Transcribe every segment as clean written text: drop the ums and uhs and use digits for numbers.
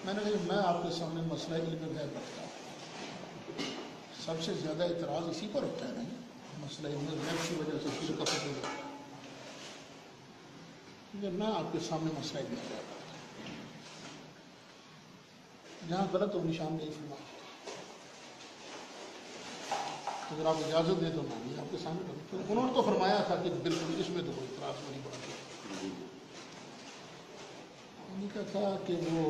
میں نے کہا میں آپ کے سامنے مسئلہ علم غیب رکھتا ہوں. سب سے زیادہ اعتراض اسی پر ہوتا ہے نا، مسئلہ علم غیب کی وجہ سے شرک کا فتح ہوتا ہے. میں آپ کے سامنے مسئلہ علم غیب رکھتا ہوں. جہاں غلط ہو نشان نہیں فرمایا. اگر آپ اجازت دیں تو میں بھی آپ کے سامنے رکھوں. انہوں نے تو فرمایا تھا کہ بالکل اس میں تو کوئی اعتراض نہیں پڑا. ان کا تھا کہ وہ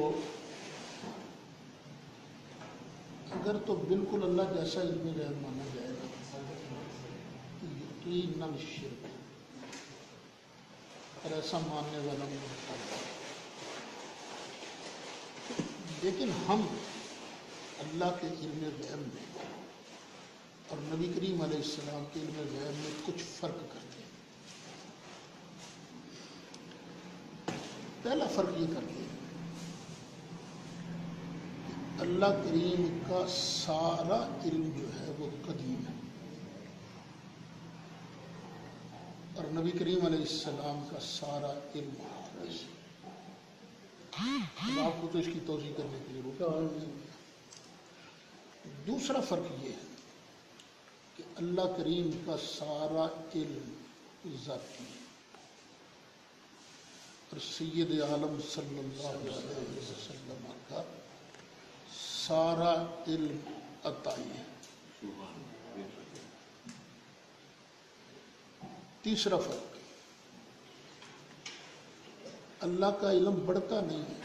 اگر تو بالکل اللہ جیسا علم غیب مانا جائے گا یقیناً شرک، اور ایسا ماننے والا مرتا ہے. لیکن ہم اللہ کے علم غیب میں اور نبی کریم علیہ السلام کے علم غیب میں کچھ فرق کرتے ہیں. پہلا فرق یہ کرتے ہیں کہ اللہ کریم کا سارا علم جو ہے وہ قدیم ہے، اور نبی کریم علیہ السلام کا سارا علم حادث ہے. آپ کو تو اس کی توضیح کرنے کی ضرورت ہے. دوسرا فرق یہ ہے کہ اللہ کریم کا سارا علم ذاتی ہے، اور سید عالم صلی اللہ علیہ وسلم کا سارا علم عطائی ہے. تیسرا فرق، اللہ کا علم بڑھتا نہیں ہے،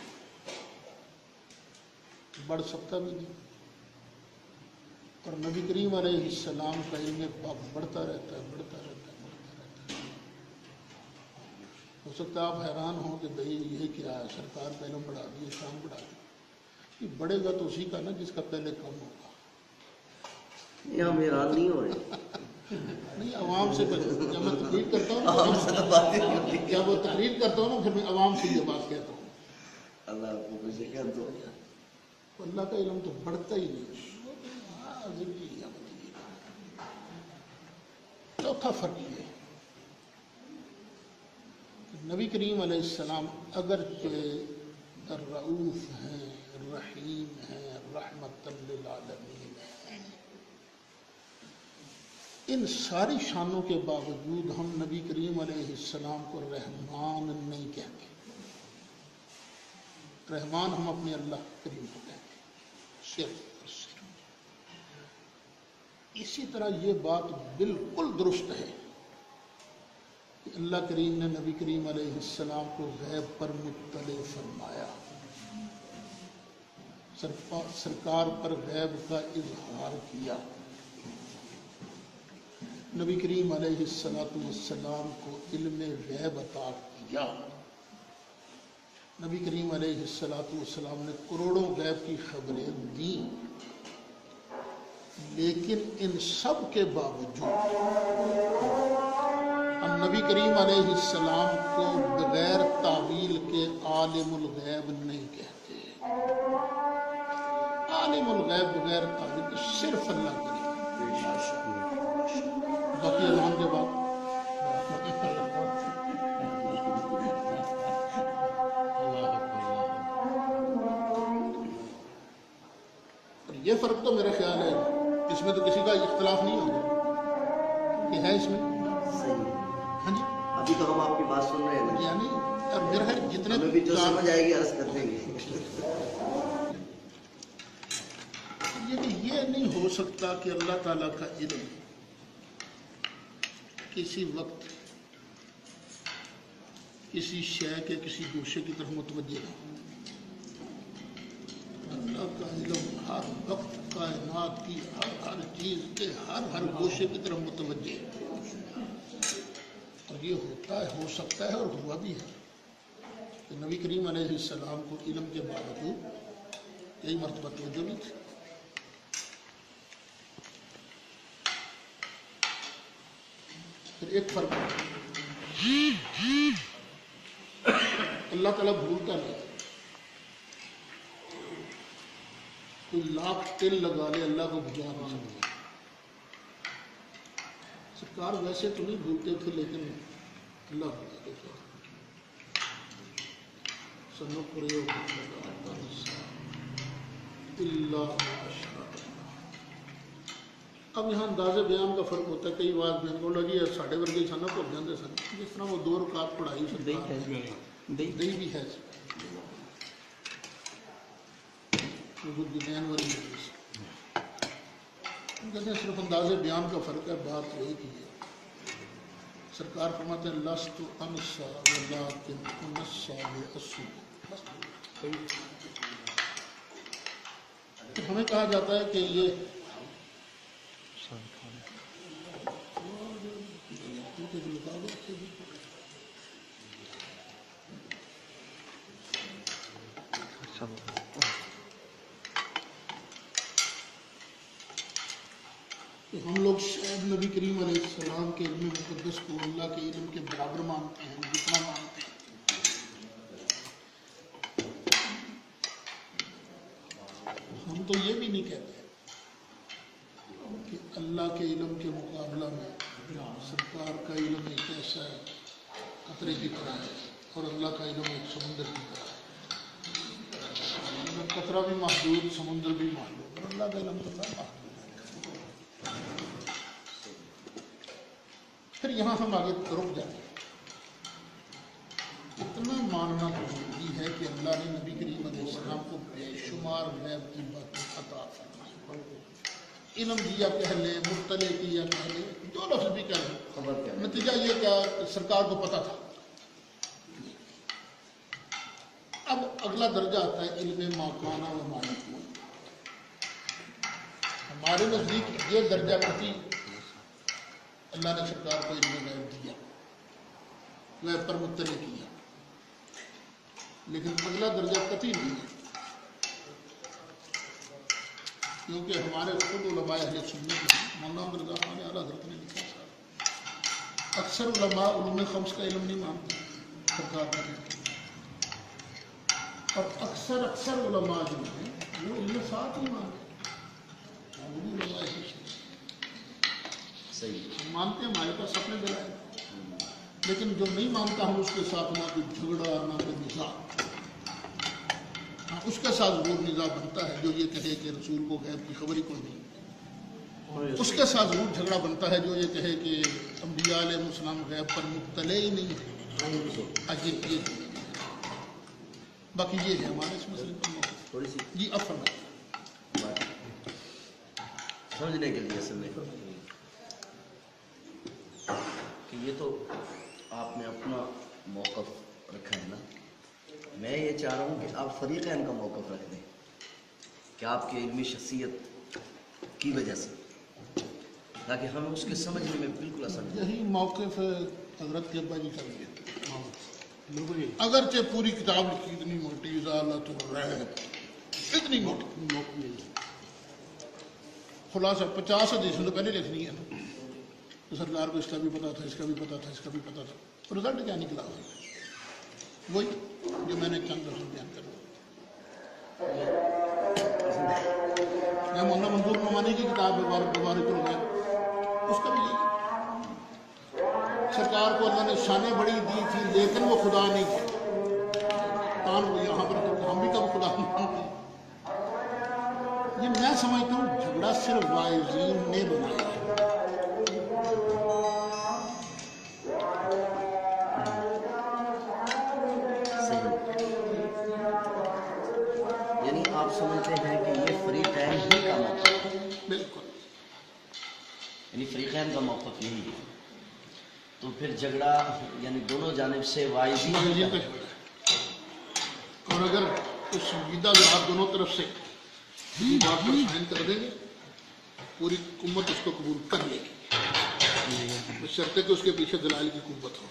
بڑھ سکتا بھی نہیں، اور نبی کریم علیہ السلام کا علم پاک بڑھتا رہتا ہے، بڑھتا رہتا ہے، بڑھتا رہتا ہے. ہو سکتا ہے آپ حیران ہوں کہ بھئی یہ کیا ہے، سرکار کا علم بڑھا دی، شان بڑھا دی. یہ بڑھے گا تو اسی کا نا جس کا پہلے کم ہوگا. یہاں ہم حیران نہیں ہو رہے. نہیں، عوام سے جب میں تقریر کرتا ہوں جب وہ تقریر کرتا ہوں نا پھر میں عوام سے یہ بات کہتا ہوں. اللہ کو مجھے کہہ دو. اللہ کا علم تو بڑھتا ہی نہیں. چوتھا فرق یہ ہے کہ نبی کریم علیہ السلام اگرچہ الرؤوف ہیں، رحیم ہیں، رحمت للعالمین ہیں، ان ساری شانوں کے باوجود ہم نبی کریم علیہ السلام کو رحمان نہیں کہتے. رحمان ہم اپنے اللہ کریم کو کہتے ہیں صرف اور صرف. اسی طرح یہ بات بالکل درست ہے کہ اللہ کریم نے نبی کریم علیہ السلام کو غیب پر مطلع فرمایا، سرکار پر غیب کا اظہار کیا. نبی کریم علیہ السلام کو علم غیب عطا کیا. نبی کریم علیہ السلام نے کروڑوں غیب کی خبریں دیں. لیکن ان سب کے باوجود ہم نبی کریم علیہ السلام کو بغیر تعویل کے عالم الغیب نہیں کہتے. عالم الغیب بغیر تعویل کے صرف اللہ کریم. باقی اذان کے بعد اور یہ فرق تو میرا خیال ہے اس میں تو کسی کا اختلاف نہیں ہوگا کہ ہے اس میں. ہاں جی، ابھی تو ہم آپ کی بات سن رہے ہیں. یعنی اور میرا ہے جتنے بھی جو سمجھ آئے گی عرض کر دیں گے. یہ نہیں ہو سکتا کہ اللہ تعالیٰ کا علم کسی وقت کسی شے کے کسی گوشے کی طرف متوجہ ہے. اللہ کا علم ہر وقت کائنات کی ہر چیز کے ہر گوشے کی طرف متوجہ ہے. اور یہ ہوتا ہے، ہو سکتا ہے اور ہوا بھی ہے کہ نبی کریم علیہ السلام کو علم کے باوجود کئی مرتبہ توجہ نہیں تھی. پھر ایک فرق ہے، اللہ تعالیٰ بھولتا نہیں. کوئی لاکھ تل لگا لے اللہ کو بھلا نہیں سکتا. سرکار ویسے تو نہیں بھولتے تھے لیکن اللہ بھلا دیتے تھے. اب یہاں انداز بیان کا فرق ہوتا ہے. کئی بار بیان کو لگی ہے ساڑھے ورگے سن بھول جاتے سن جس طرح وہ 2 رکعت پڑھائی دئی بھی ہے کہتے ہیں صرف انداز بیان کا فرق ہے. بات وہی کی ہے. سرکار فرماتے ہیں لست انسا ولکن انسا لاسو. ہمیں کہا جاتا ہے کہ یہ ہم لوگ شاید نبی کریم علیہ السلام کے علم مقدس کو اللہ کے علم کے برابر مانتے ہیں جتنا مانتے ہیں. ہم تو یہ بھی نہیں کہتے کہ اللہ کے علم کے مقابلہ میں سرکار کا علم ایک ایسا ہے قطرے کی طرح ہے اور اللہ کا علم ایک سمندر کی طرح ہے. قطرہ بھی محدود، سمندر بھی محدود، اور اللہ کا علم تو اللہ محدود. پھر یہاں ہم آگے رک جاتے ہیں. اتنا ماننا تو ضروری ہے کہ اللہ نے نبی کریم علیہ السلام کو بے شمار غیب کی باتیں عطا فرمائیں. علم دیا کہہ لیں، مطلع کیا کہہ لیں، جو لفظ بھی کہہ لیں، نتیجہ یہ کیا سرکار کو پتہ تھا. اب اگلا درجہ آتا ہے علم ما کان و ما یکون. ہمارے نزدیک یہ درجہ قطعی اللہ نے سرکار کو علم غیب دیا، غیب پر مطلع کیا، لیکن اگلا درجہ قطعی نہیں ہے. کیونکہ ہمارے خود علماء اہل سنت مولانا مرزا خان اعلیٰ حضرت نے لکھا تھا اکثر علماء علوم خمس کا علم نہیں مانتے سرکار کا علم، اور اکثر علماء جو ہیں وہ علم ساتھ نہیں مانتے. صحیح مانتے ہیں، ہمارے پاس اپنے دلائل، لیکن جو نہیں مانتا ہم اس کے ساتھ نہ کوئی جھگڑا نہ کوئی نزاع. اس کے ساتھ ضرور نزاع بنتا ہے جو یہ کہے کہ رسول کو غیب کی خبر ہی کوئی نہیں. اس کے ساتھ ضرور جھگڑا بنتا ہے جو یہ کہے کہ انبیاء علیہ السلام غیب پر مطلع ہی نہیں ہے. باقی یہ ہے ہمارے اس مسئلے پر تھوڑی سی جی اب فرمائیں سمجھنے کے لیے اصل میں کہ یہ تو آپ نے اپنا موقف رکھا ہے نا. میں یہ چاہ رہا ہوں کہ آپ فریقین کا موقف رکھ دیں کہ آپ کی علمی شخصیت کی وجہ سے، تاکہ ہمیں اس کے سمجھنے میں بالکل آسان ہو. یہی موقف حضرت کے ابا جی کا بھی ہے. اگرچہ پوری کتاب لکھی اتنی موٹی ازالت الریب، اتنی موٹی خلاصہ 50 حدیثوں تو پہلے لکھنی ہے نا. تو سرکار کو اس کا بھی پتا تھا، اس کا بھی پتا تھا، اس کا بھی پتا تھا. رزلٹ کیا نکلا وہی جو میں نے چند لفظ بیان کر دیا. میں مولانا منظور نعمانی کی کتاب مبارک الغیب، اس کا بھی یہی سرکار کو اللہ نے شانیں بڑی دی تھی لیکن وہ خدا نہیں تھے. کان وہ یہاں پر ہم بھی کب خدا نہیں تھے. یہ میں سمجھتا ہوں جھگڑا صرف واعظین نے بنایا ہے. یعنی آپ سمجھتے ہیں کہ یہ فریقین ہی کا موقف ہے. بالکل، یعنی فریقین کا موقف یہی ہے. تو پھر جھگڑا یعنی دونوں جانب سے واعظین کا ہے. اور اگر اس سنجیدہ جواب دونوں طرف سے بات پر سائن کر دیں گے پوری امت اس کو قبول کر لے گی، بشرطے کہ اس کے پیچھے دلائل کی قوت ہو.